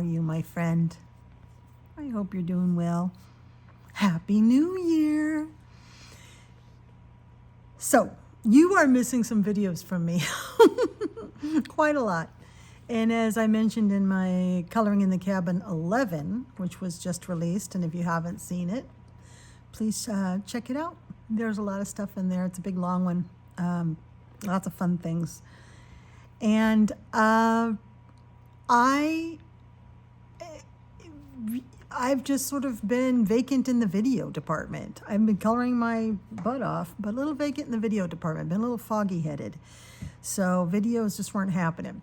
you, my friend? I hope you're doing well. Happy New Year. So, you are missing some videos from me. Quite a lot. And as I mentioned in my Coloring in the Cabin 11, which was just released, and if you haven't seen it, please check it out. There's a lot of stuff in there. It's a big, long one. Lots of fun things. And I've just sort of been vacant in the video department. I've been coloring my butt off, but a little vacant in the video department. Been a little foggy-headed. So videos just weren't happening.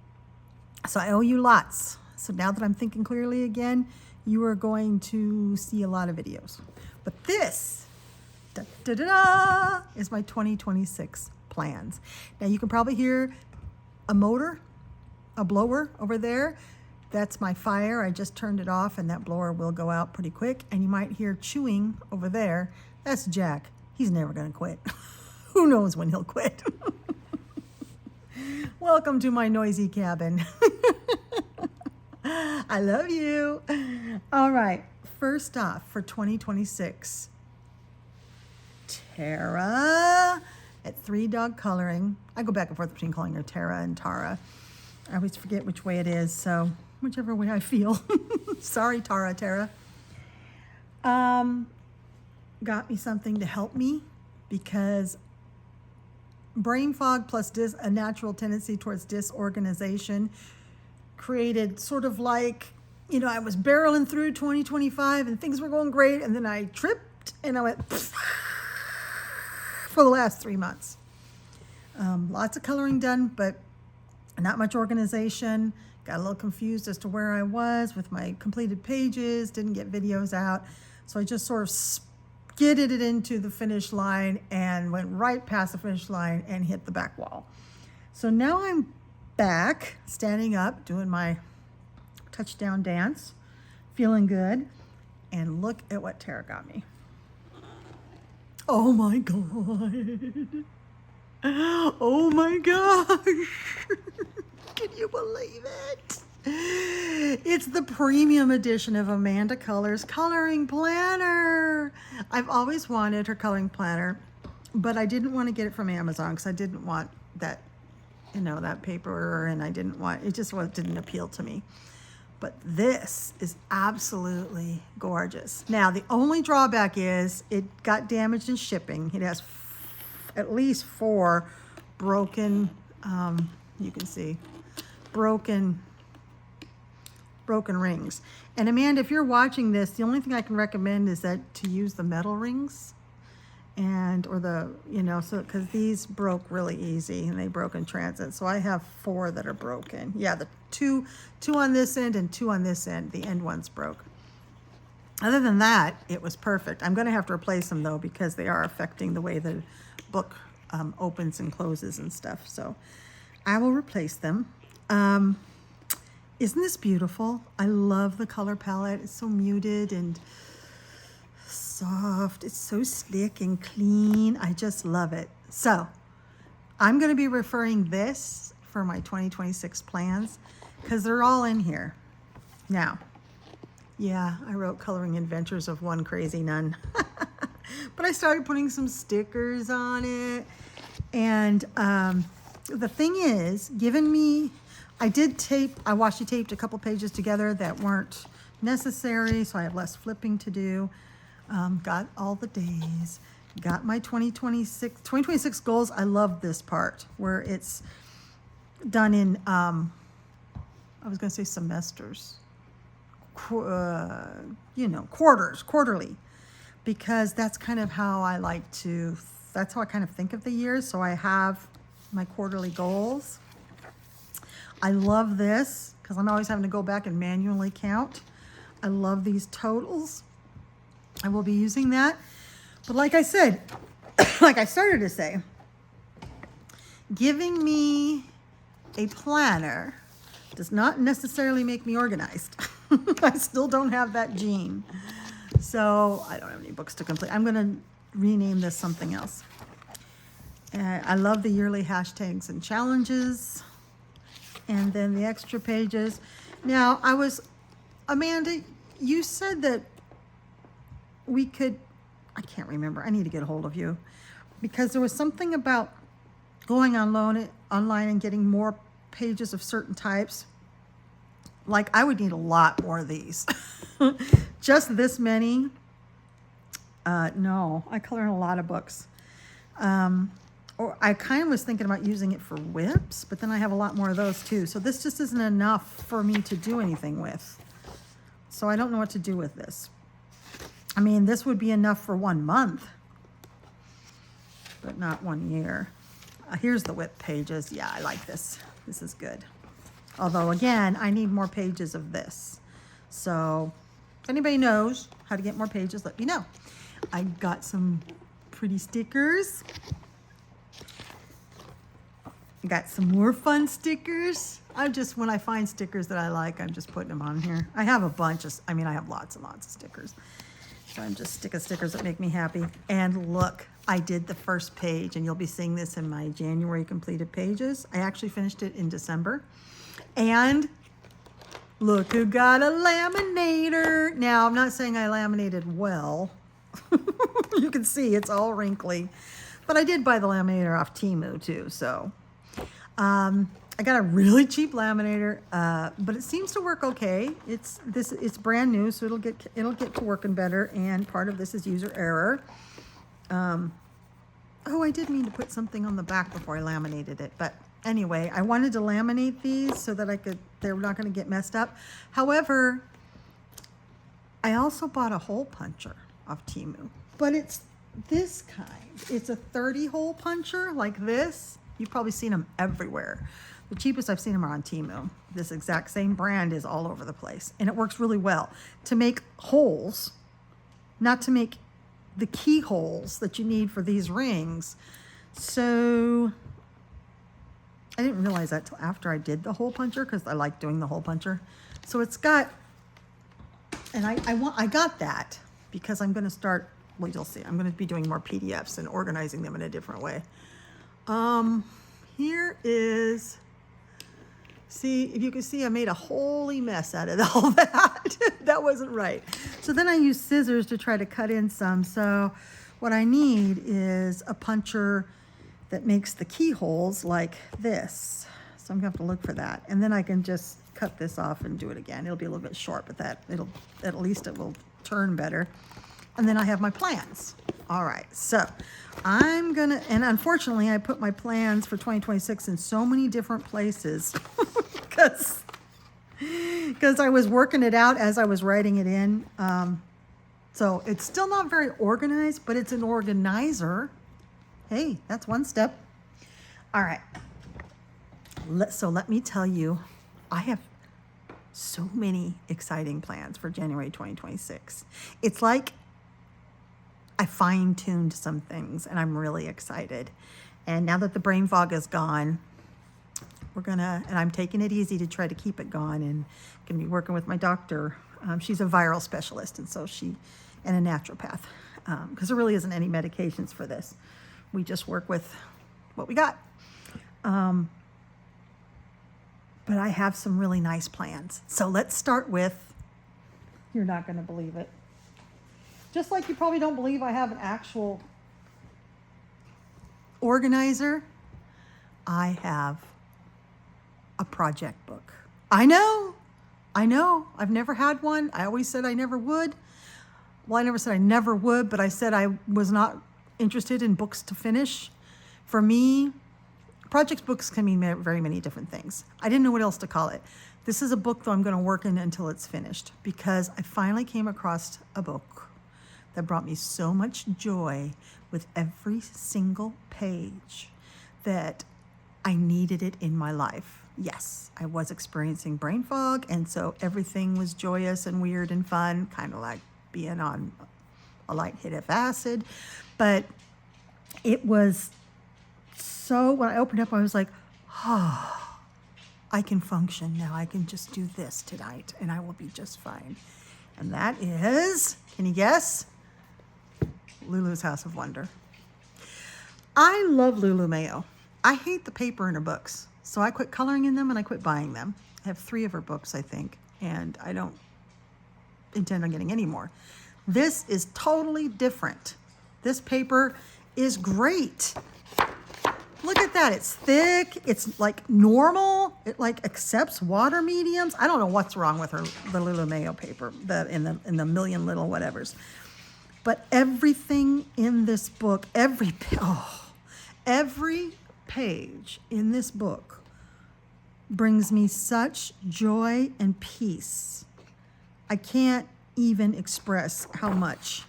So I owe you lots. So now that I'm thinking clearly again, you are going to see a lot of videos. But this, is my 2026 plans. Now you can probably hear a motor, a blower over there. That's my fire. I just turned it off and that blower will go out pretty quick. And you might hear chewing over there. That's Jack. He's never going to quit. Who knows when he'll quit? Welcome to my noisy cabin. I love you. All right. First off, for 2026, Tara at 3 Dog Coloring. I go back and forth between calling her Tara and Tara. I always forget which way it is, so whichever way I feel. Sorry, Tara. Got me something to help me because brain fog plus a natural tendency towards disorganization created sort of like, I was barreling through 2025 and things were going great, and then I tripped and I went for the last 3 months. Lots of coloring done, but not much organization. Got a little confused as to where I was with my completed pages, didn't get videos out. So I just sort of skidded it into the finish line and went right past the finish line and hit the back wall. So now I'm back, standing up, doing my touchdown dance, feeling good. And look at what Tara got me. Oh my God. Oh my gosh. Can you believe it? It's the premium edition of Amanda Colors Coloring Planner. I've always wanted her coloring planner, but I didn't want to get it from Amazon because I didn't want that, that paper, and I didn't want, it just didn't appeal to me. But this is absolutely gorgeous. Now, the only drawback is it got damaged in shipping. It has at least 4 broken, you can see, broken rings. And Amanda, if you're watching this, the only thing I can recommend is that to use the metal rings so because these broke really easy and they broke in transit. So I have 4 that are broken. Yeah, the two on this end and 2 on this end. The end one's broke. Other than that, it was perfect. I'm going to have to replace them though because they are affecting the way the book opens and closes and stuff. So I will replace them. Isn't this beautiful? I love the color palette. It's so muted and soft. It's so slick and clean. I just love it. So I'm going to be referring this for my 2026 plans because they're all in here. Now, yeah, I wrote Coloring Adventures of One Crazy Nun. But I started putting some stickers on it. And the thing is, I washi taped a couple pages together that weren't necessary, so I have less flipping to do. Got all the days. Got my 2026 goals. I love this part where it's done in, I was going to say semesters. Quarterly. Because that's kind of how that's how I kind of think of the year. So I have my quarterly goals. I love this because I'm always having to go back and manually count. I love these totals. I will be using that. But like I said, like I started to say, giving me a planner does not necessarily make me organized. I still don't have that gene. So I don't have any books to complete. I'm going to rename this something else. I love the yearly hashtags and challenges. And then the extra pages. Now, I was Amanda, you said that we could, I can't remember, I need to get a hold of you, because there was something about going online and getting more pages of certain types. Like, I would need a lot more of these. Just this many? No, I color in a lot of books. Or I kind of was thinking about using it for whips, but then I have a lot more of those too. So this just isn't enough for me to do anything with. So I don't know what to do with this. I mean, this would be enough for 1 month, but not 1 year. Here's the whip pages. Yeah, I like this. This is good. Although, again, I need more pages of this. So if anybody knows how to get more pages, let me know. I got some pretty stickers. Got some more fun stickers. When I find stickers that I like, I'm just putting them on here. I have a bunch of, I have lots and lots of stickers. So I'm just sticking stickers that make me happy. And look, I did the first page, and you'll be seeing this in my January completed pages. I actually finished it in December. And look who got a laminator. Now, I'm not saying I laminated well. You can see it's all wrinkly. But I did buy the laminator off Temu too, so. I got a really cheap laminator, but it seems to work okay. It's brand new, so it'll get to working better. And part of this is user error. Oh, I did mean to put something on the back before I laminated it, but anyway, I wanted to laminate these so that they're not going to get messed up. However, I also bought a hole puncher off Temu, but it's this kind. It's a 30 hole puncher like this. You've probably seen them everywhere. The cheapest I've seen them are on Temu. This exact same brand is all over the place, and it works really well to make holes, not to make the keyholes that you need for these rings. So I didn't realize that till after I did the hole puncher, because I like doing the hole puncher. So it's got, and I got that because I'm going to start, well, you'll see, I'm going to be doing more PDFs and organizing them in a different way. Here is, see, if you can see, I made a holy mess out of all that. That wasn't right. So then I used scissors to try to cut in some. So what I need is a puncher that makes the keyholes like this. So I'm gonna have to look for that. And then I can just cut this off and do it again. It'll be a little bit short, but at least it will turn better. And then I have my plans. All right, so I'm gonna, and unfortunately I put my plans for 2026 in so many different places because I was working it out as I was writing it in. So it's still not very organized, but it's an organizer. Hey, that's one step. All right, so let me tell you, I have so many exciting plans for January 2026. It's like I fine-tuned some things, and I'm really excited. And now that the brain fog is gone, and I'm taking it easy to try to keep it gone, and going to be working with my doctor. She's a viral specialist, and a naturopath, because there really isn't any medications for this. We just work with what we got. But I have some really nice plans. So let's start with, you're not going to believe it. Just like you probably don't believe I have an actual organizer, I have a project book. I know. I've never had one. I always said I never would. Well, I never said I never would, but I said I was not interested in books to finish. For me, project books can mean very many different things. I didn't know what else to call it. This is a book, though, I'm going to work in until it's finished, because I finally came across a book that brought me so much joy with every single page that I needed it in my life. Yes, I was experiencing brain fog, and so everything was joyous and weird and fun, kind of like being on a light hit of acid. But it was so, when I opened up, I was like, oh, I can function now. I can just do this tonight, and I will be just fine. And that is, can you guess? Lulu's House of Wonder. I love Lulu Mayo. I hate the paper in her books, so I quit coloring in them and I quit buying them. I have 3 of her books, I think, and I don't intend on getting any more. This is totally different. This paper is great. Look at that. It's thick. It's like normal. It like accepts water mediums. I don't know what's wrong with her, the Lulu Mayo paper, in the million little whatevers. But everything in this book, every page in this book brings me such joy and peace. I can't even express how much.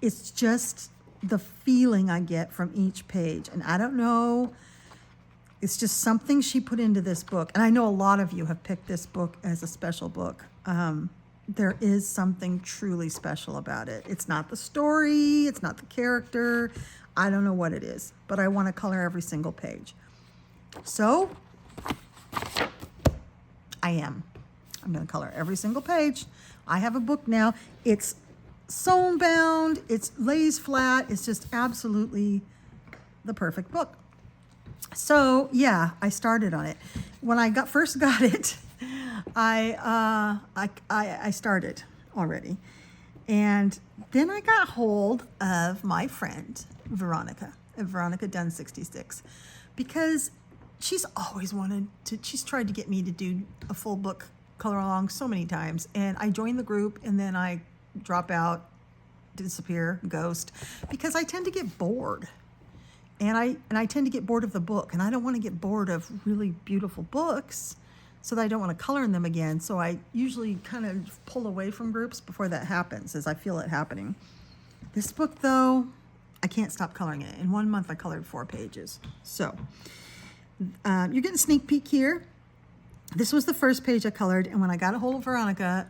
It's just the feeling I get from each page. And I don't know, it's just something she put into this book. And I know a lot of you have picked this book as a special book. There is something truly special about it. It's not the story, it's not the character. I don't know what it is, but I want to color every single page. So I'm going to color every single page. I have a book now. It's sewn bound, it lays flat. It's just absolutely the perfect book. So yeah, I started on it. When I first got it, I started already. And then I got hold of my friend, Veronica Dunn 66, because she's always she's tried to get me to do a full book color along so many times. And I joined the group and then I drop out, disappear, ghost, because I tend to get bored. And I tend to get bored of the book, and I don't want to get bored of really beautiful books, so that I don't want to color in them again. So I usually kind of pull away from groups before that happens, as I feel it happening. This book, though, I can't stop coloring it. In 1 month, I colored 4 pages. So you're getting a sneak peek here. This was the first page I colored, and when I got a hold of Veronica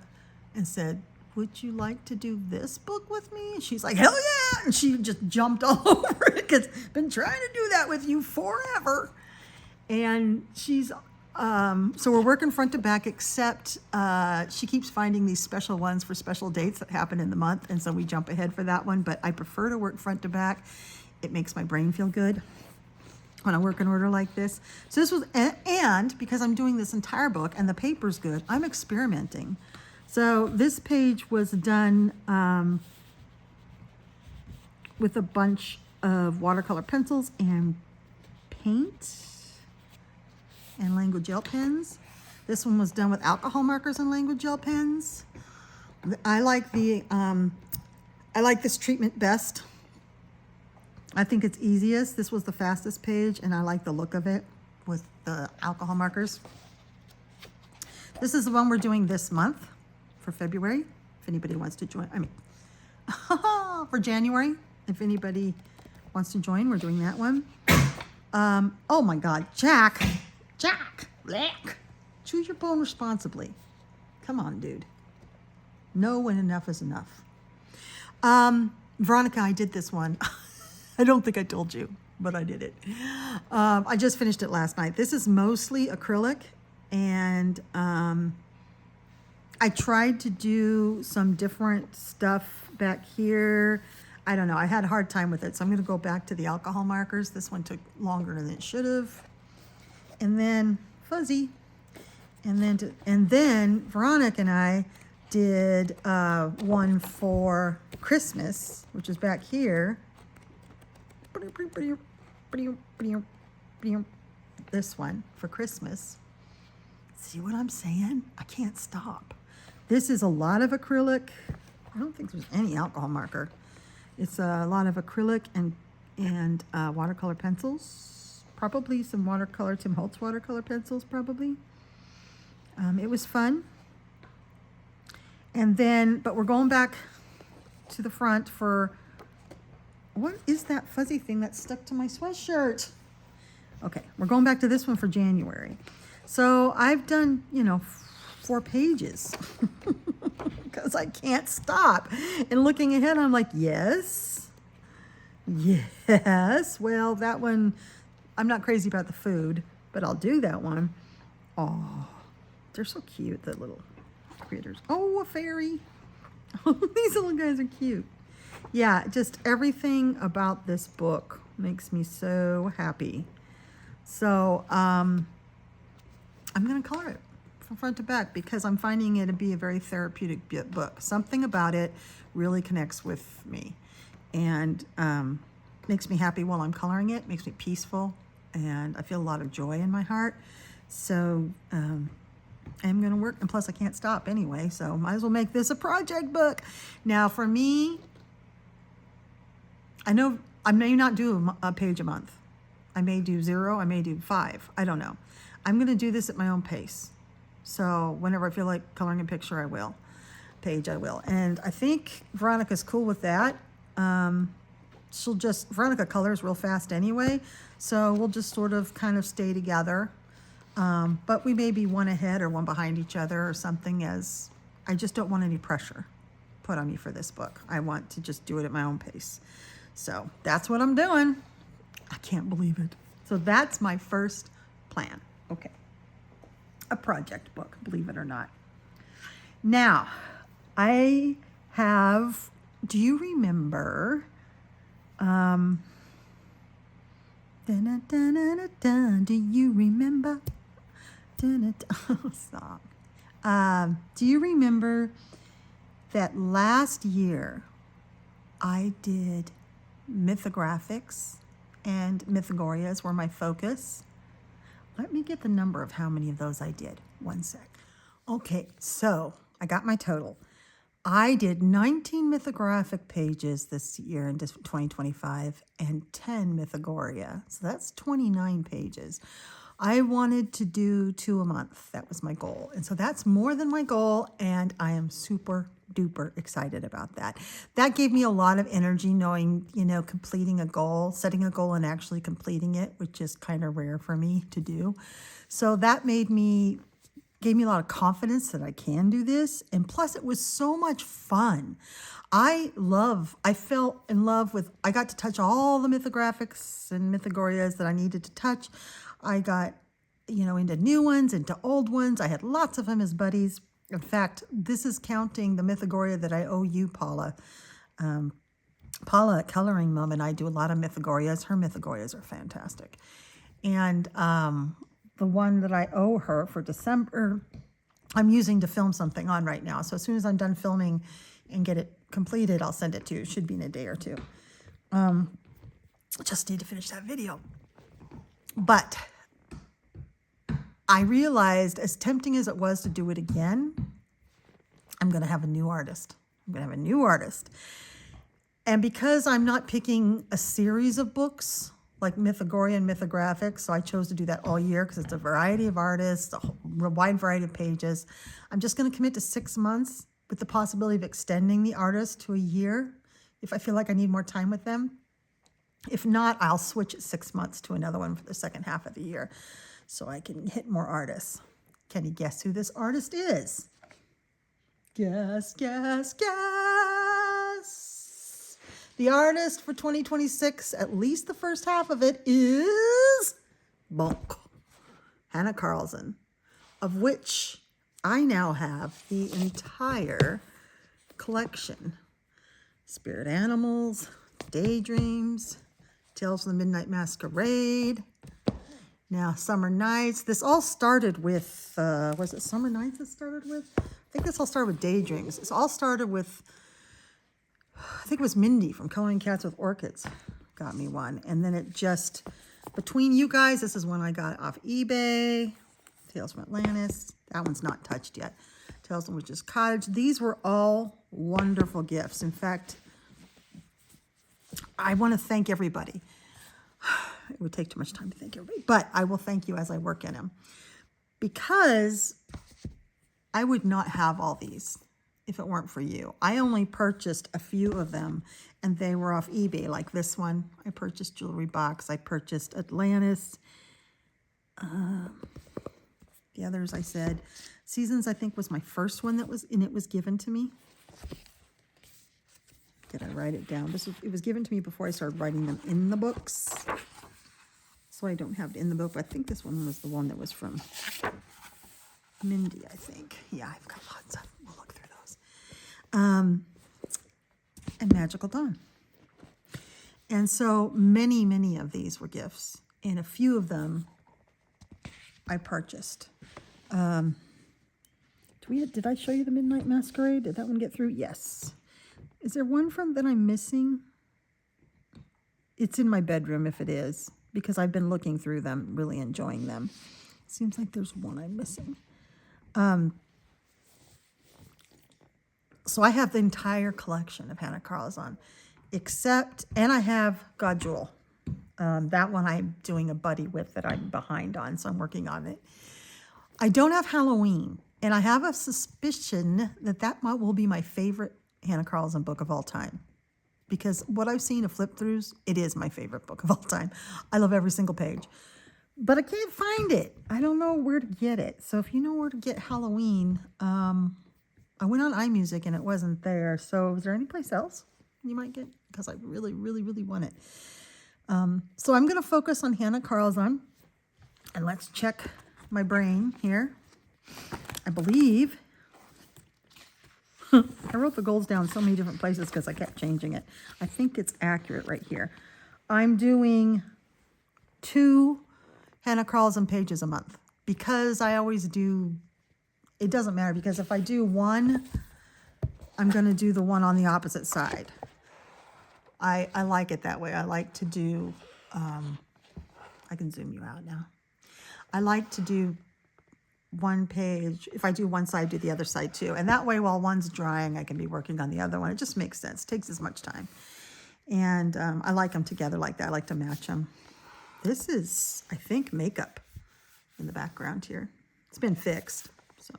and said, would you like to do this book with me? And she's like, hell yeah! And she just jumped all over it, because I've been trying to do that with you forever. And she's, so we're working front to back, except she keeps finding these special ones for special dates that happen in the month, and so we jump ahead for that one, but I prefer to work front to back. It makes my brain feel good when I work in order like this. So this was, and because I'm doing this entire book and the paper's good, I'm experimenting. So this page was done with a bunch of watercolor pencils and paint and language gel pens. This one was done with alcohol markers and language gel pens. I like this treatment best. I think it's easiest. This was the fastest page, and I like the look of it with the alcohol markers. This is the one we're doing this month for February, if anybody wants to join. For January, if anybody wants to join, we're doing that one. Oh my God, Jack, black. Choose your bone responsibly. Come on, dude. Know when enough is enough. Veronica, I did this one. I don't think I told you, but I did it. I just finished it last night. This is mostly acrylic, and I tried to do some different stuff back here. I don't know. I had a hard time with it, so I'm going to go back to the alcohol markers. This one took longer than it should have. And then fuzzy. And then Veronica and I did one for Christmas, which is back here. This one for Christmas. See what I'm saying? I can't stop. This is a lot of acrylic. I don't think there's any alcohol marker. It's a lot of acrylic and watercolor pencils. Probably some watercolor, Tim Holtz watercolor pencils, probably. It was fun. And then, but we're going back to the front for, what is that fuzzy thing that's stuck to my sweatshirt? Okay, we're going back to this one for January. So I've done, 4 pages because I can't stop. And looking ahead, I'm like, yes. Well, that one, I'm not crazy about the food, but I'll do that one. Oh, they're so cute, the little critters. Oh, a fairy. Oh, these little guys are cute. Yeah, just everything about this book makes me so happy. So I'm going to color it from front to back because I'm finding it to be a very therapeutic book. Something about it really connects with me and makes me happy while I'm coloring it, makes me peaceful, and I feel a lot of joy in my heart. So I'm going to work, and plus I can't stop anyway, so might as well make this a project book. Now for me, I know I may not do a page a month. I may do 0, I may do 5, I don't know. I'm going to do this at my own pace. So whenever I feel like coloring a picture, I will. Page, I will. And I think Veronica's cool with that. Veronica colors real fast anyway, so we'll just sort of kind of stay together. But we may be one ahead or one behind each other or something, as I just don't want any pressure put on me for this book. I want to just do it at my own pace. So that's what I'm doing. I can't believe it. So that's my first plan. Okay. A project book, believe it or not. Now, I have, do you remember, do you remember, song. Do you remember that last year I did mythographics and mythogorias were my focus? Let me get the number of how many of those I did. One sec. Okay, so I got my total. I did 19 mythographic pages this year in 2025 and 10 mythogoria. So that's 29 pages. I wanted to do 2 a month. That was my goal. And so that's more than my goal, and I am super duper excited about that. That gave me a lot of energy knowing, completing a goal, setting a goal and actually completing it, which is kind of rare for me to do. So that gave me a lot of confidence that I can do this. And plus it was so much fun. I fell in love with, I got to touch all the mythographics and mythogorias that I needed to touch. I got, into new ones, into old ones. I had lots of them as buddies. In fact, this is counting the mythogoria that I owe you, Paula. Paula at Coloring Mom and I do a lot of mythogorias. Her mythogorias are fantastic. And the one that I owe her for December, I'm using to film something on right now. So as soon as I'm done filming and get it completed, I'll send it to you. It should be in a day or two. Just need to finish that video. But I realized, as tempting as it was to do it again, I'm going to have a new artist. And because I'm not picking a series of books like mythogoria and mythographics, so I chose to do that all year because it's a variety of artists, a wide variety of pages. I'm just going to commit to 6 months with the possibility of extending the artist to a year if I feel like I need more time with them. If not, I'll switch at 6 months to another one for the second half of the year so I can hit more artists. Can you guess who this artist is? Guess. The artist for 2026, at least the first half of it, is Hannah Karlzon, of which I now have the entire collection. Spirit Animals, Daydreams, Tales from the Midnight Masquerade, now Summer Nights. This all started with, was it Summer Nights it started with? I think this all started with Daydreams. This all started with, I think it was Mindy from Coloring Cats with Orchids got me one. And then it just, between you guys, this is one I got off eBay. Tales from Atlantis. That one's not touched yet. Tales from Witch's Cottage. These were all wonderful gifts. In fact, I want to thank everybody. It would take too much time to thank everybody, but I will thank you as I work in them, because I would not have all these if it weren't for you. I only purchased a few of them, and they were off eBay, like this one. I purchased Jewelry Box. I purchased Atlantis. The others I said. Seasons, I think, was my first one that was, and it was given to me. Did I write it down? It was given to me before I started writing them in the books. So I don't have it in the book, but I think this one was the one that was from Mindy, I think. Yeah, I've got lots of them. We'll look through those. And Magical Dawn. And so many of these were gifts, and a few of them I purchased. Did I show you the Midnight Masquerade? Did that one get through? Yes. Is there one from that I'm missing? It's in my bedroom if it is, because I've been looking through them, really enjoying them. Seems like there's one I'm missing. So I have the entire collection of Hannah Karlzon, and I have God Jewel. That one I'm doing a buddy with that I'm behind on, so I'm working on it. I don't have Halloween, and I have a suspicion that will be my favorite Hannah Karlzon book of all time. Because what I've seen of flip-throughs, it is my favorite book of all time. I love every single page. But I can't find it. I don't know where to get it. So if you know where to get Halloween, I went on iMusic and it wasn't there. So is there any place else you might get? Because I really, really, really want it. So I'm going to focus on Hannah Karlzon. And let's check my brain here. I believe I wrote the goals down so many different places because I kept changing it. I think it's accurate right here. I'm doing 2 Hannah Karlzon pages a month because I always do. It doesn't matter because if I do one, I'm going to do the one on the opposite side. I like it that way. I like to do, I can zoom you out now. I like to do one page. If I do one side, do the other side too. And that way, while one's drying, I can be working on the other one. It just makes sense. It takes as much time. And I like them together like that. I like to match them. This is, I think, makeup in the background here. It's been fixed. So,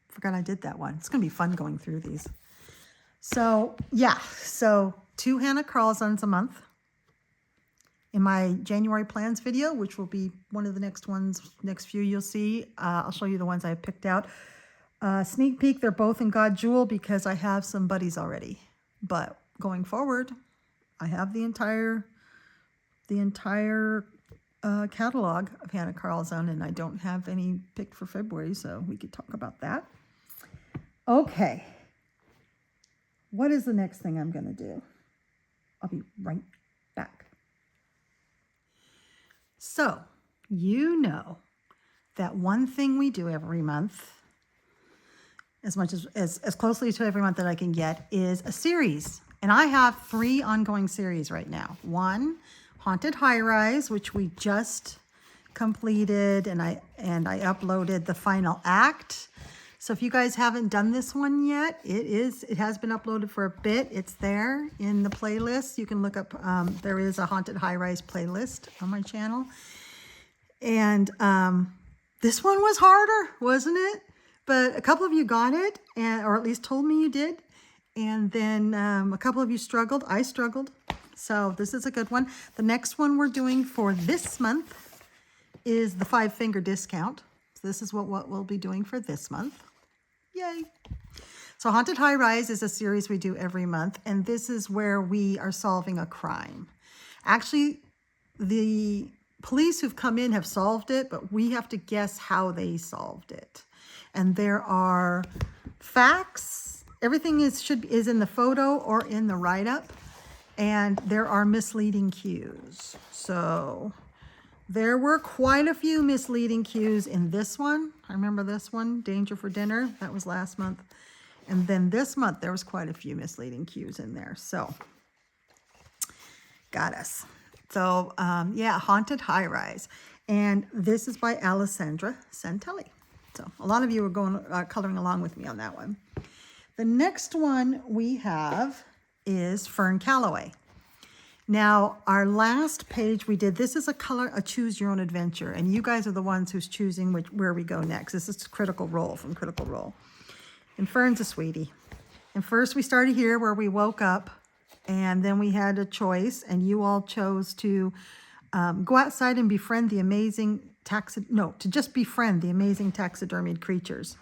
forgot I did that one. It's going to be fun going through these. So, yeah. So, 2 Hannah Karlzons a month. In my January plans video, which will be one of the next few you'll see, I'll show you the ones I picked out. Sneak peek, they're both in God Jewel because I have some buddies already. But going forward, I have the entire catalog of Hannah Karlzon, and I don't have any picked for February, so we could talk about that. Okay. What is the next thing I'm going to do? I'll be right back. So, you know that one thing we do every month, as closely to every month that I can get, is a series. And I have 3 ongoing series right now. 1, Haunted Highrise, which we just completed, and I uploaded the final act. So if you guys haven't done this one yet, it has been uploaded for a bit. It's there in the playlist. You can look up, there is a Haunted Highrise playlist on my channel. And this one was harder, wasn't it? But a couple of you got it, or at least told me you did. And then a couple of you struggled. I struggled. So this is a good one. The next one we're doing for this month is the 5-finger discount. So this is what we'll be doing for this month. Yay. So Haunted Highrise is a series we do every month, and this is where we are solving a crime. Actually, the police who've come in have solved it, but we have to guess how they solved it. And there are facts. Everything is in the photo or in the write-up, and there are misleading cues. So there were quite a few misleading cues in this one. I remember this one, Danger for Dinner. That was last month. And then this month, there was quite a few misleading cues in there. So, got us. So, yeah, Haunted Highrise. And this is by Alessandra Santelli. So, a lot of you are coloring along with me on that one. The next one we have is Fern Calloway. Now, our last page we did, this is a choose your own adventure, and you guys are the ones who's choosing where we go next. This is Critical Role from Critical Role. And Fern's a sweetie. And first we started here where we woke up, and then we had a choice, and you all chose to go outside and befriend the amazing to just befriend the amazing taxidermied creatures.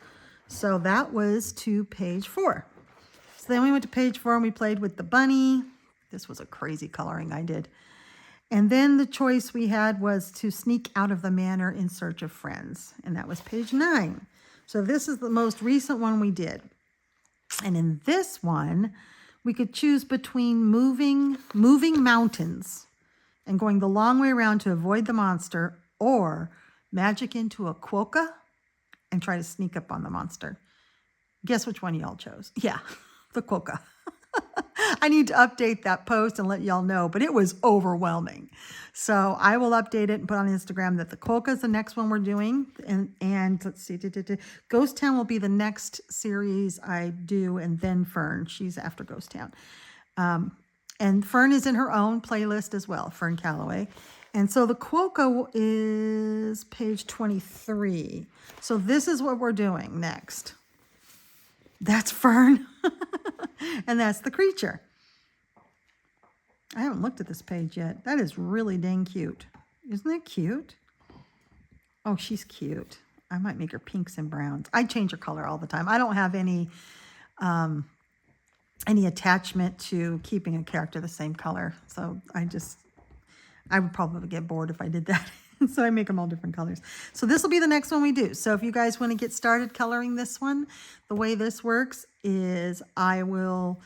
So that was to page 4. So then we went to page 4 and we played with the bunny. This was a crazy coloring I did. And then the choice we had was to sneak out of the manor in search of friends. And that was page 9. So this is the most recent one we did. And in this one, we could choose between moving mountains and going the long way around to avoid the monster, or magic into a quokka and try to sneak up on the monster. Guess which one y'all chose? Yeah, the quokka. I need to update that post and let y'all know, but it was overwhelming. So I will update it and put on Instagram that the quokka is the next one we're doing. And let's see, Ghost Town will be the next series I do, and then Fern. She's after Ghost Town. And Fern is in her own playlist as well, Fern Calloway. And so the quokka is page 23. So this is what we're doing next. That's Fern. And that's the creature. I haven't looked at this page yet. That is really dang cute. Isn't that cute? Oh, she's cute. I might make her pinks and browns. I change her color all the time. I don't have any attachment to keeping a character the same color. So I would probably get bored if I did that. So I make them all different colors. So this will be the next one we do. So if you guys want to get started coloring this one, the way this works is I will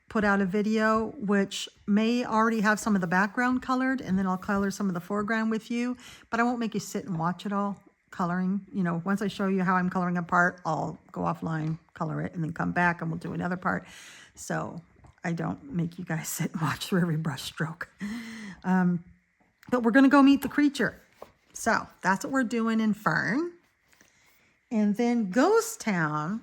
put out a video which may already have some of the background colored, and then I'll color some of the foreground with you, but I won't make you sit and watch it all coloring. You know, once I show you how I'm coloring a part, I'll go offline, color it, and then come back and we'll do another part. So I don't make you guys sit and watch through every brush stroke. But we're going to go meet the creature. So that's what we're doing in Fern. And then Ghost Town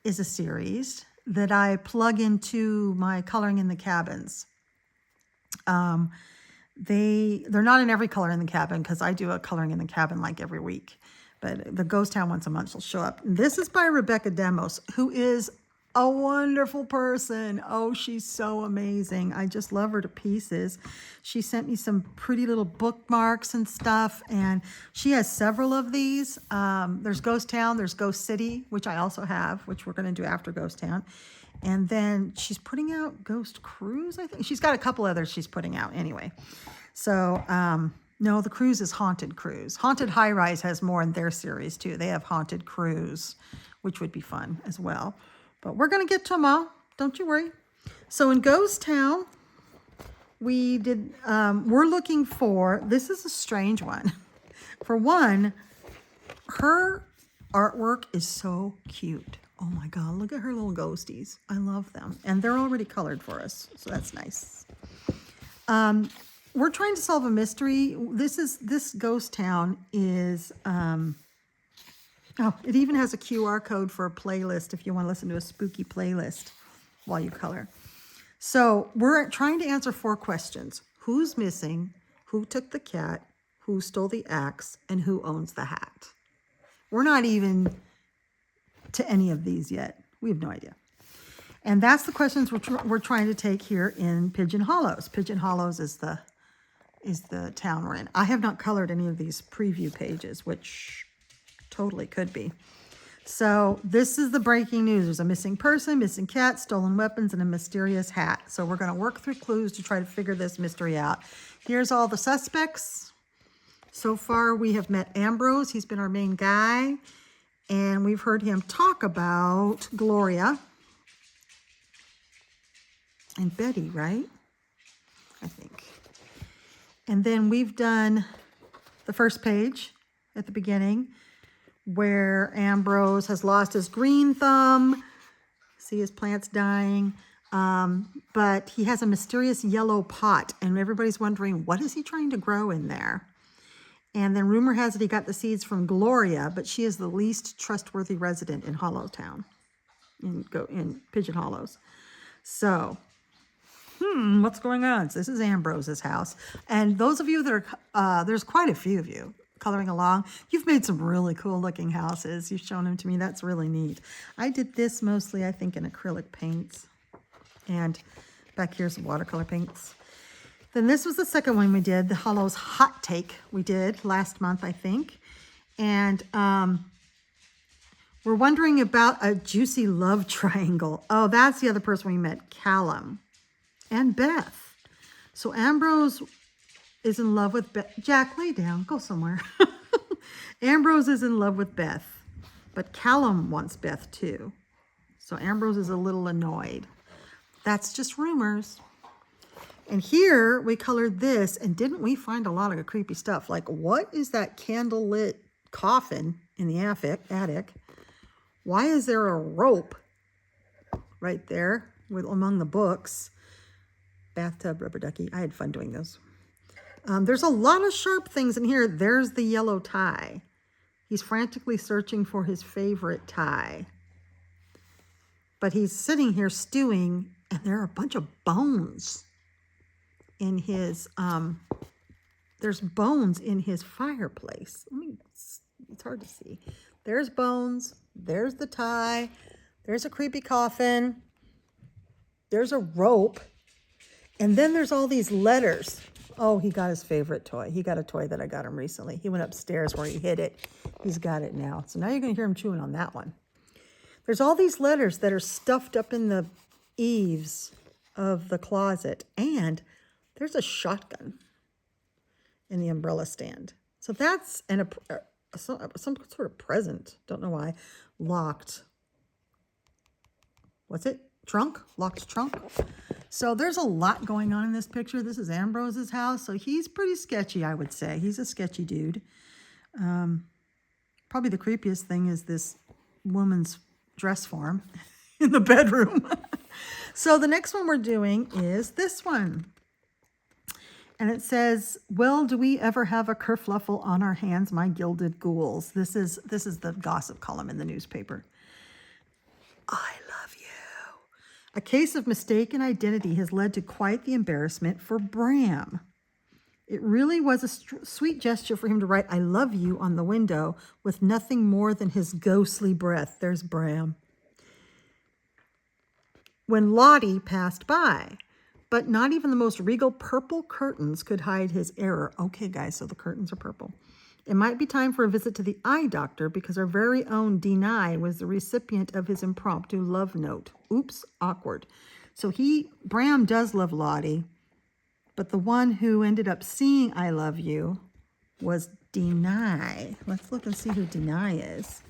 is a series that I plug into my coloring in the cabins. They're not in every color in the cabin because I do a coloring in the cabin like every week. But the Ghost Town once a month will show up. And this is by Rebecca Demos, who is a wonderful person. Oh, she's so amazing. I just love her to pieces. She sent me some pretty little bookmarks and stuff, and she has several of these. There's Ghost Town, there's Ghost City, which I also have, which we're going to do after Ghost Town. And then she's putting out Ghost Cruise, I think. She's got a couple others she's putting out anyway. So, no, the cruise is Haunted Cruise. Haunted Highrise has more in their series too. They have Haunted Cruise, which would be fun as well. But we're going to get to them all. Don't you worry. So in Ghost Town, we're looking for, this is a strange one. For one, her artwork is so cute. Oh my God, look at her little ghosties. I love them. And they're already colored for us, so that's nice. We're trying to solve a mystery. This Ghost Town is, oh, it even has a QR code for a playlist if you want to listen to a spooky playlist while you color. So we're trying to answer 4 questions. Who's missing? Who took the cat? Who stole the axe? And who owns the hat? We're not even to any of these yet. We have no idea. And that's the questions we're trying to take here in Pigeon Hollows. Pigeon Hollows is the town we're in. I have not colored any of these preview pages, which totally could be. So this is the breaking news. There's a missing person, missing cat, stolen weapons, and a mysterious hat. So we're going to work through clues to try to figure this mystery out. Here's all the suspects. So far we have met Ambrose. He's been our main guy. And we've heard him talk about Gloria and Betty, right? I think. And then we've done the first page at the beginning, where Ambrose has lost his green thumb. See his plants dying. But he has a mysterious yellow pot, and everybody's wondering, what is he trying to grow in there? And then rumor has it he got the seeds from Gloria, but she is the least trustworthy resident in Hollowtown, in Pigeon Hollows. So, what's going on? So this is Ambrose's house. And those of you that are, there's quite a few of you coloring along. You've made some really cool looking houses. You've shown them to me. That's really neat. I did this mostly, I think, in acrylic paints. And back here's some watercolor paints. Then this was the second one we did, the Hollows Hot Take we did last month, I think. And we're wondering about a juicy love triangle. Oh, that's the other person we met, Callum and Beth. So Ambrose is in love with Beth. Jack, lay down, go somewhere. Ambrose is in love with Beth, but Callum wants Beth too. So Ambrose is a little annoyed. That's just rumors. And here we colored this, and didn't we find a lot of creepy stuff? Like, what is that candlelit coffin in the attic? Why is there a rope right there among the books? Bathtub rubber ducky. I had fun doing those. There's a lot of sharp things in here. There's the yellow tie. He's frantically searching for his favorite tie. But he's sitting here stewing, and there are a bunch of bones in his, there's bones in his fireplace. It's hard to see. There's bones. There's the tie. There's a creepy coffin. There's a rope. And then there's all these letters. Oh, he got his favorite toy. He got a toy that I got him recently. He went upstairs where he hid it. He's got it now. So now you're going to hear him chewing on that one. There's all these letters that are stuffed up in the eaves of the closet. And there's a shotgun in the umbrella stand. So that's some sort of present. Don't know why. Locked. What's it? Trunk? Locked trunk. So there's a lot going on in this picture. This is Ambrose's house. So he's pretty sketchy, I would say. He's a sketchy dude. Probably the creepiest thing is this woman's dress form in the bedroom. So the next one we're doing is this one. And it says, well, do we ever have a kerfluffle on our hands, my gilded ghouls? This is the gossip column in the newspaper. I love you. A case of mistaken identity has led to quite the embarrassment for Bram. It really was a sweet gesture for him to write, I love you on the window with nothing more than his ghostly breath. There's Bram. When Lottie passed by, but not even the most regal purple curtains could hide his error. Okay, guys, so the curtains are purple. It might be time for a visit to the eye doctor because our very own Denai was the recipient of his impromptu love note. Oops, awkward. So Bram does love Lottie, but the one who ended up seeing I love you was Denai. Let's look and see who Denai is.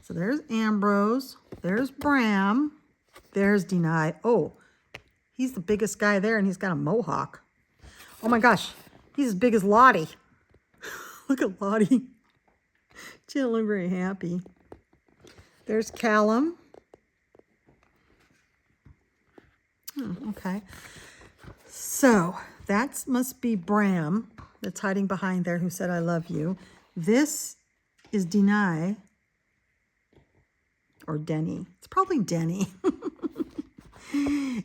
So there's Ambrose, there's Bram, there's Denai. Oh, he's the biggest guy there, and he's got a mohawk. Oh my gosh, he's as big as Lottie. Look at Lottie. She doesn't look very happy. There's Callum. Oh, okay. So that must be Bram that's hiding behind there who said, I love you. This is Denai. Or Denny. It's probably Denny.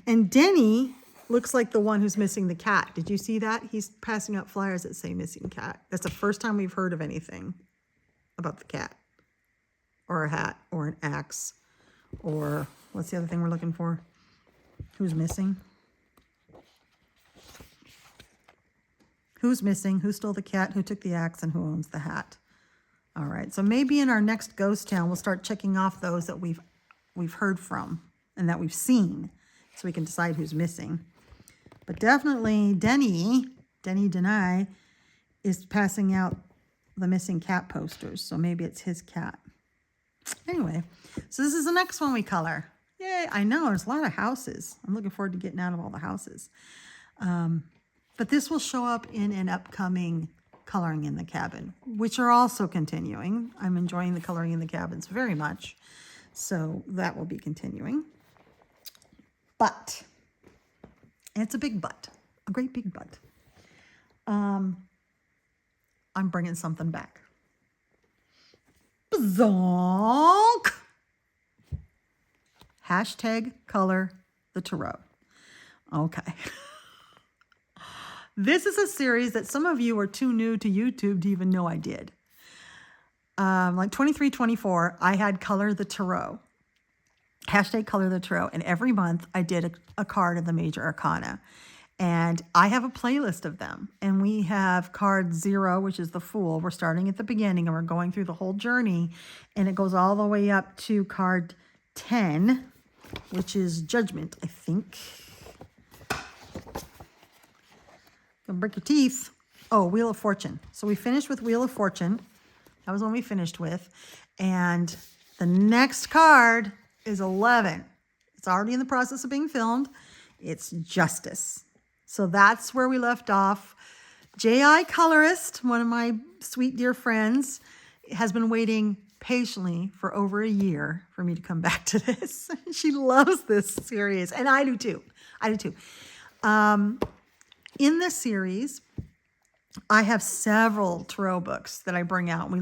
And Denny looks like the one who's missing the cat. Did you see that? He's passing out flyers that say missing cat. That's the first time we've heard of anything about the cat. Or a hat. Or an axe. Or what's the other thing we're looking for? Who's missing? Who's missing? Who stole the cat? Who took the axe? And who owns the hat? All right. So maybe in our next ghost town, we'll start checking off those that we've heard from and that we've seen, so we can decide who's missing. But definitely Denny is passing out the missing cat posters. So maybe it's his cat. Anyway, so this is the next one we color. Yay, I know, there's a lot of houses. I'm looking forward to getting out of all the houses. But this will show up in an upcoming coloring in the cabin, which are also continuing. I'm enjoying the coloring in the cabins very much. So that will be continuing. But, and it's a big but, a great big but. I'm bringing something back. Zonk! Hashtag color the tarot. Okay. This is a series that some of you are too new to YouTube to even know I did. Like 23, 24, I had color the tarot. Hashtag color the tarot. And every month I did a card of the major arcana. And I have a playlist of them. And we have card 0, which is the Fool. We're starting at the beginning and we're going through the whole journey. And it goes all the way up to card 10, which is Judgment, I think. Gonna break your teeth. Oh, Wheel of Fortune. So we finished with Wheel of Fortune. That was one we finished with. And the next card is 11. It's already in the process of being filmed. It's Justice. So that's where we left off. J.I. Colorist, one of my sweet dear friends, has been waiting patiently for over a year for me to come back to this. She loves this series, and I do too. I do too. In this series, I have several tarot books that I bring out. We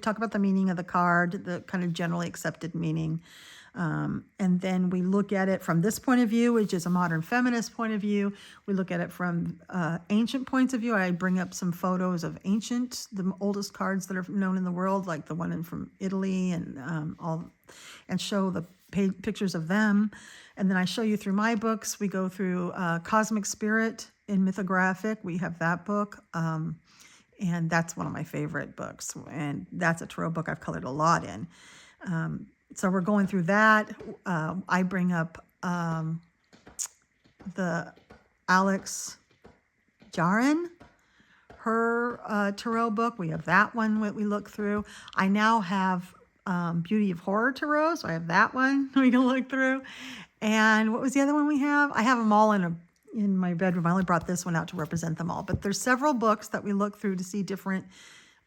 talk about the meaning of the card, the kind of generally accepted meaning. And then we look at it from this point of view, which is a modern feminist point of view. We look at it from ancient points of view. I bring up some photos of the oldest cards that are known in the world, like the one from Italy, and show the pictures of them. And then I show you through my books. We go through Cosmic Spirit in Mythographic. We have that book. And that's one of my favorite books. And that's a tarot book I've colored a lot in. So we're going through that. I bring up the Alex Jarin, her tarot book. We have that one that we look through. I now have Beauty of Horror Tarot, so I have that one we can look through. And what was the other one we have? I have them all in my bedroom. I only brought this one out to represent them all. But there's several books that we look through to see different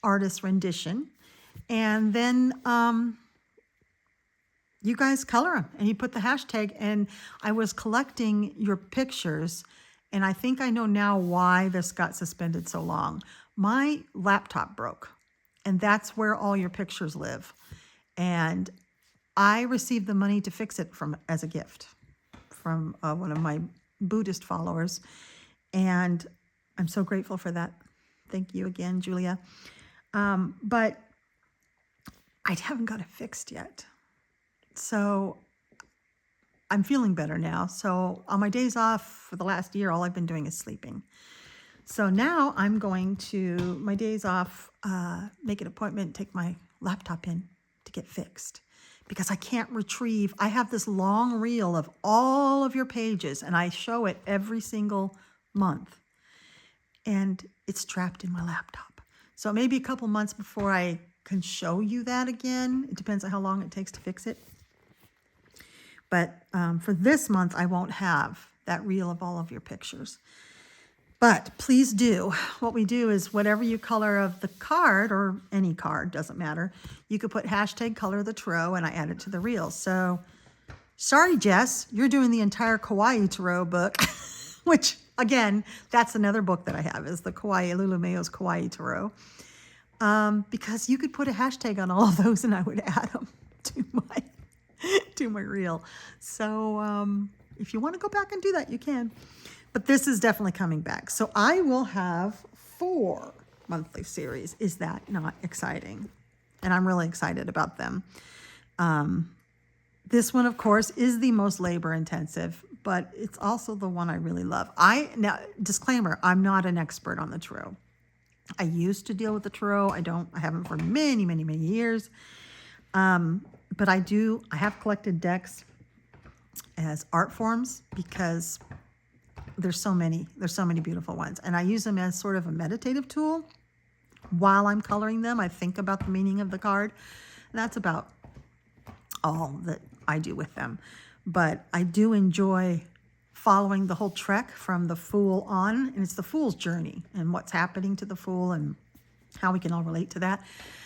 artists' rendition. And then you guys color them, and you put the hashtag. And I was collecting your pictures, and I think I know now why this got suspended so long. My laptop broke, and that's where all your pictures live. And I received the money to fix it as a gift from one of my Buddhist followers, and I'm so grateful for that. Thank you again, Julia. But I haven't got it fixed yet. So I'm feeling better now. So on my days off for the last year, all I've been doing is sleeping. So now I'm going to, my days off, make an appointment, take my laptop in to get fixed, because I can't retrieve. I have this long reel of all of your pages, and I show it every single month, and it's trapped in my laptop. So maybe a couple months before I can show you that again. It depends on how long it takes to fix it. But for this month, I won't have that reel of all of your pictures. But please do. What we do is whatever you color of the card, or any card, doesn't matter, you could put hashtag color the tarot, and I add it to the reel. So sorry, Jess, you're doing the entire Kawaii Tarot book, which, again, that's another book that I have, is the Lulu Mayo's Kawaii Tarot. Because you could put a hashtag on all of those, and I would add them to my reel. So if you want to go back and do that, you can. But this is definitely coming back. So I will have 4 monthly series. Is that not exciting? And I'm really excited about them. This one, of course, is the most labor intensive, but it's also the one I really love. Now, disclaimer, I'm not an expert on the tarot. I used to deal with the tarot. I haven't for many, many, many years. But I have collected decks as art forms, because there's so many beautiful ones. And I use them as sort of a meditative tool. While I'm coloring them, I think about the meaning of the card. And that's about all that I do with them. But I do enjoy following the whole trek from the Fool on. And it's the Fool's journey and what's happening to the Fool and how we can all relate to that.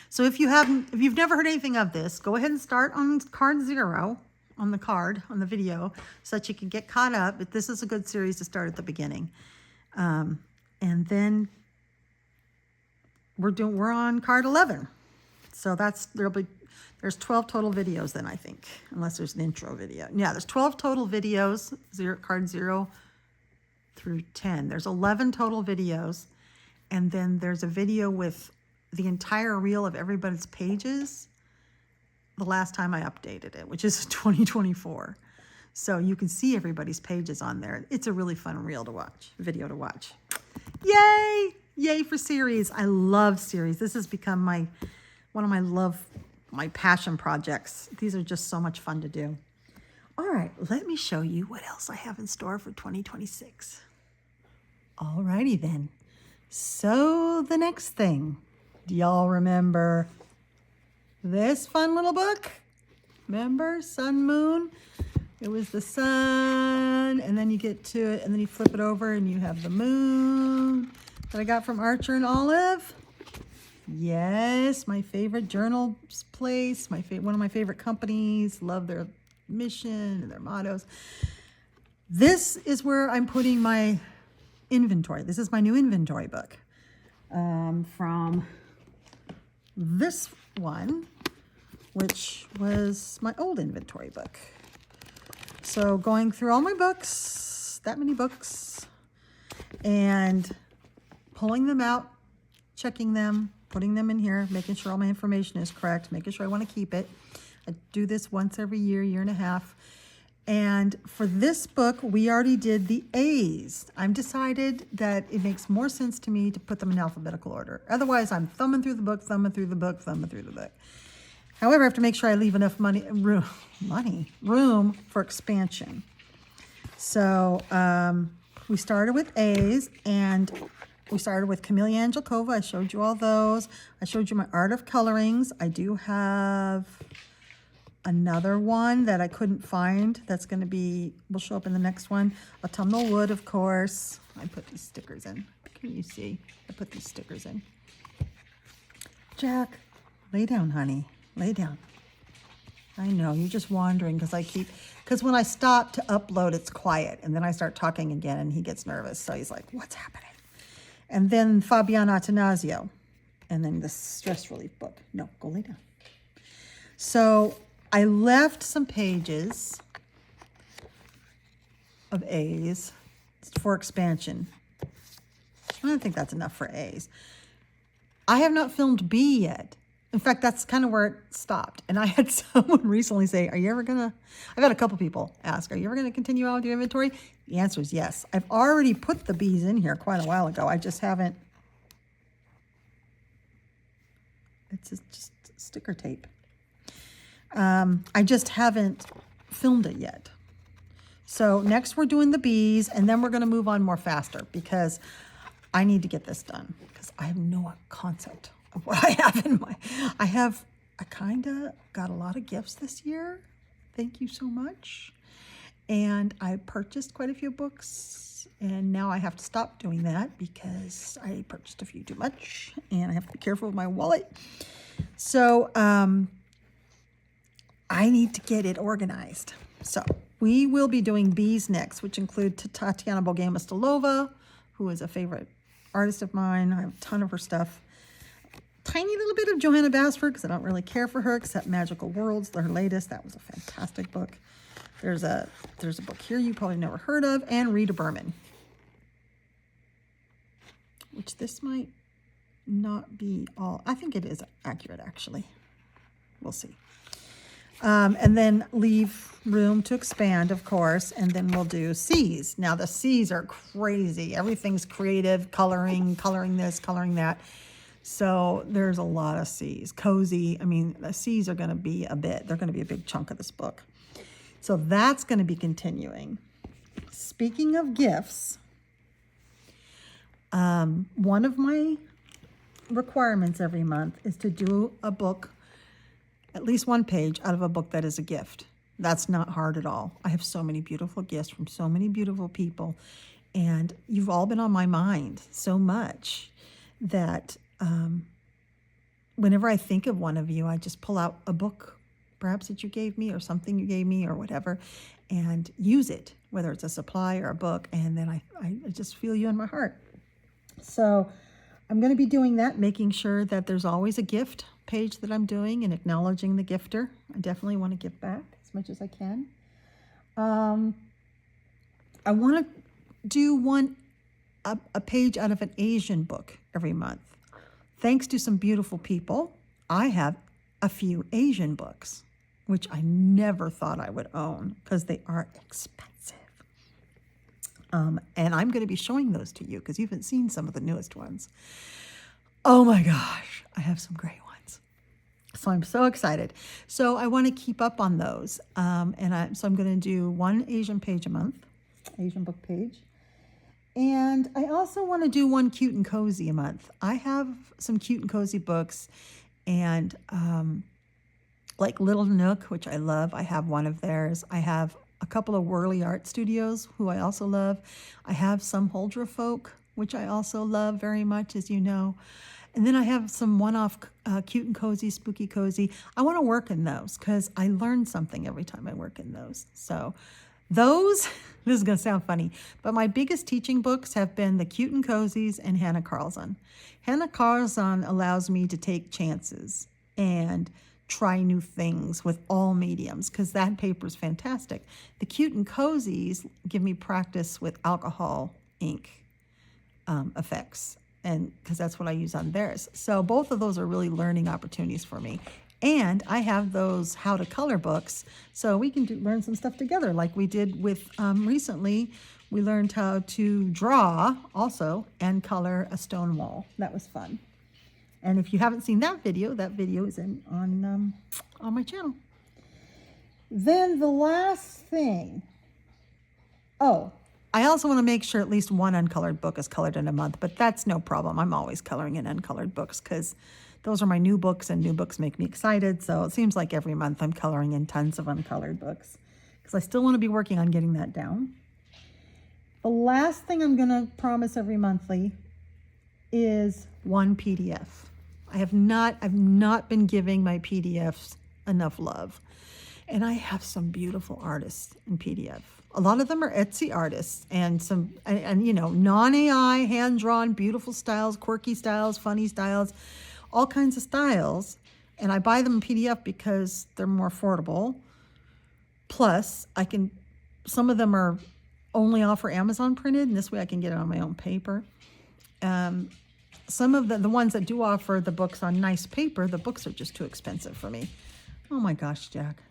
So if you've never heard anything of this, go ahead and start on card 0. On the video, so that you can get caught up. But this is a good series to start at the beginning. And then we're on card 11. So there's 12 total videos then, I think, unless there's an intro video. Yeah, there's 12 total videos, card 0 through 10. There's 11 total videos, and then there's a video with the entire reel of everybody's pages the last time I updated it, which is 2024. So you can see everybody's pages on there. It's a really fun video to watch. Yay! Yay for series. I love series. This has become one of my passion projects. These are just so much fun to do. All right, let me show you what else I have in store for 2026. All righty then. So the next thing, do y'all remember this fun little book? Remember Sun Moon? It was the sun, and then you get to it, and then you flip it over, and you have the moon that I got from Archer and Olive. Yes, my favorite journal place, one of my favorite companies. Love their mission and their mottos. This is where I'm putting my inventory. This is my new inventory book from this one, which was my old inventory book. So going through all my books, that many books, and pulling them out, checking them, putting them in here, making sure all my information is correct, making sure I want to keep it. I do this once every year, year and a half. And for this book, we already did the A's. I've decided that it makes more sense to me to put them in alphabetical order. Otherwise, I'm thumbing through the book, thumbing through the book, thumbing through the book. However, I have to make sure I leave enough room for expansion. So we started with A's, and we started with Camellia Angelkova. I showed you all those. I showed you my Art of Colorings. I do have another one that I couldn't find. That's going to will show up in the next one. Autumnal Wood, of course. I put these stickers in. Can you see? I put these stickers in. Jack, lay down, honey. Lay down. I know, you're just wandering because when I stop to upload, it's quiet. And then I start talking again and he gets nervous. So he's like, what's happening? And then Fabiana Attanasio. And then the stress relief book. No, go lay down. So I left some pages of A's for expansion. I don't think that's enough for A's. I have not filmed B yet. In fact, that's kind of where it stopped. And I had someone recently say, I've had a couple people ask, are you ever going to continue on with your inventory? The answer is yes. I've already put the B's in here quite a while ago. I just haven't. It's just sticker tape. I just haven't filmed it yet. So next we're doing the B's, and then we're going to move on more faster because I need to get this done because I have no concept of what I have I kind of got a lot of gifts this year. Thank you so much. And I purchased quite a few books, and now I have to stop doing that because I purchased a few too much, and I have to be careful with my wallet. So I need to get it organized. So we will be doing B's next, which include Tatiana Bogema-Stolova, who is a favorite artist of mine. I have a ton of her stuff. Tiny little bit of Johanna Basford, because I don't really care for her, except Magical Worlds, her latest. That was a fantastic book. There's a book here you probably never heard of, and Rita Berman, which this might not be all. I think it is accurate, actually. We'll see. And then leave room to expand, of course, and then we'll do C's. Now, the C's are crazy. Everything's creative, coloring this, coloring that. So there's a lot of C's. Cozy, the C's are going to be they're going to be a big chunk of this book. So that's going to be continuing. Speaking of gifts, one of my requirements every month is to do a book, at least one page out of a book that is a gift. That's not hard at all. I have so many beautiful gifts from so many beautiful people, and you've all been on my mind so much that whenever I think of one of you, I just pull out a book, perhaps that you gave me or something you gave me or whatever, and use it, whether it's a supply or a book, and then I just feel you in my heart. So I'm going to be doing that, making sure that there's always a gift page that I'm doing and acknowledging the gifter. I definitely want to give back as much as I can. I want to do a page out of an Asian book every month. Thanks to some beautiful people, I have a few Asian books, which I never thought I would own because they are expensive. And I'm going to be showing those to you because you haven't seen some of the newest ones. Oh my gosh, I have some great ones. So I'm so excited. So I want to keep up on those. So I'm going to do one Asian page a month, Asian book page. And I also want to do one cute and cozy a month. I have some cute and cozy books, and like Little Nook, which I love. I have one of theirs. I have a couple of Whirly Art Studios, who I also love. I have some Huldra Folk, which I also love very much, as you know. And then I have some one-off cute and cozy, spooky cozy. I want to work in those because I learn something every time I work in those. So those, this is going to sound funny, but my biggest teaching books have been the Cute and Cozies and Hannah Karlzon. Hannah Karlzon allows me to take chances and try new things with all mediums because that paper is fantastic. The Cute and Cozies give me practice with alcohol ink effects, and because that's what I use on theirs. So both of those are really learning opportunities for me. And I have those how to color books, so we can learn some stuff together like we did with recently. We learned how to draw also and color a stone wall. That was fun. And if you haven't seen that video is on my channel. Then the last thing, I also want to make sure at least one uncolored book is colored in a month, but that's no problem. I'm always coloring in uncolored books because those are my new books, and new books make me excited. So it seems like every month I'm coloring in tons of uncolored books because I still want to be working on getting that down. The last thing I'm going to promise every monthly is one PDF. I've not been giving my PDFs enough love. And I have some beautiful artists in PDF. A lot of them are Etsy artists and you know, non-AI, hand-drawn, beautiful styles, quirky styles, funny styles, all kinds of styles. And I buy them in PDF because they're more affordable. Plus, some of them are only offer Amazon printed, and this way I can get it on my own paper. Some of the ones that do offer the books on nice paper, the books are just too expensive for me. Oh my gosh, Jack.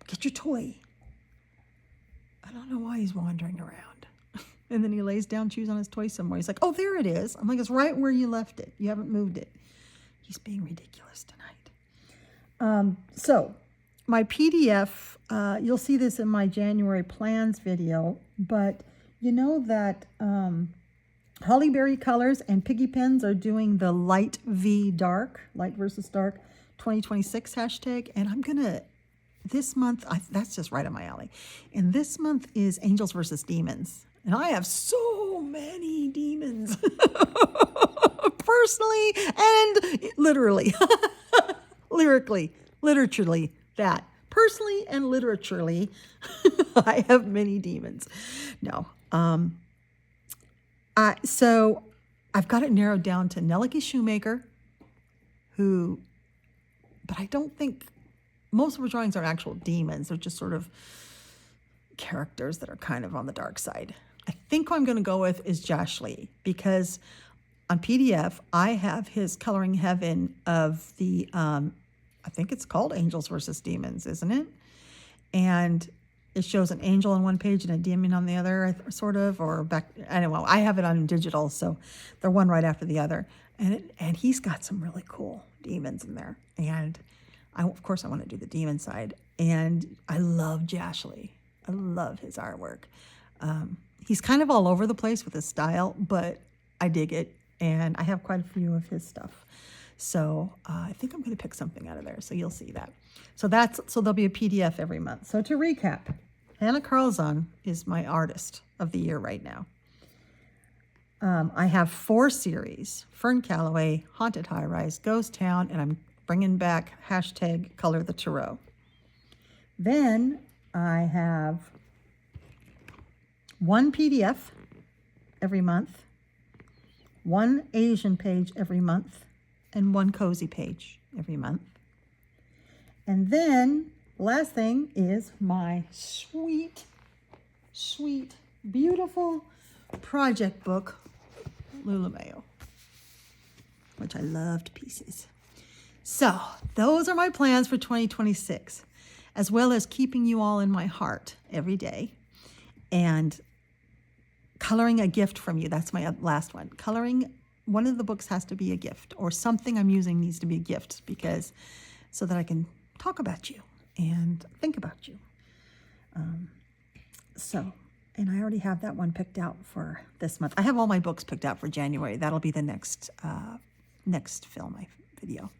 Get your toy. I don't know why he's wandering around. And then he lays down, chews on his toy somewhere. He's like, oh, there it is. I'm like, it's right where you left it. You haven't moved it. He's being ridiculous tonight. So my PDF, you'll see this in my January plans video, but you know that Hollyberry Colors and Piggy Pens are doing the light versus dark 2026 hashtag. And I'm going to, this month, that's just right up my alley. And this month is Angels versus Demons. And I have so many demons, personally and literally, literally, that. Personally and literaturely, I have many demons. No. So I've got it narrowed down to Nellicky Shoemaker, but I don't think most of her drawings are actual demons. They're just sort of characters that are kind of on the dark side. I think who I'm going to go with is Josh Lee, because on PDF, I have his Coloring Heaven of the, I think it's called Angels versus Demons, isn't it? And it shows an angel on one page and a demon on the other, sort of, or back. Anyway, I have it on digital, so they're one right after the other. And he's got some really cool demons in there. And of course, I want to do the demon side. And I love Josh Lee. I love his artwork. He's kind of all over the place with his style, but I dig it. And I have quite a few of his stuff. So I think I'm going to pick something out of there. So you'll see that. So there'll be a PDF every month. So to recap, Hannah Karlzon is my artist of the year right now. I have 4 series: Fern Calloway, Haunted Highrise, Ghost Town, and I'm bringing back hashtag Color the Tarot. Then I have 1 PDF every month, 1 Asian page every month, and 1 cozy page every month. And then the last thing is my sweet, beautiful project book, Lula Mayo, which I loved pieces. So those are my plans for 2026, as well as keeping you all in my heart every day and coloring a gift from you. That's my last one. Coloring one of the books has to be a gift, or something I'm using needs to be a gift, because so that I can talk about you and think about you. And I already have that one picked out for this month. I have all my books picked out for January. That'll be the next film video.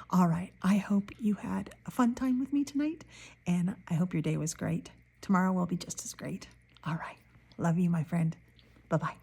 All right. I hope you had a fun time with me tonight, and I hope your day was great. Tomorrow will be just as great. All right. Love you, my friend. Bye-bye.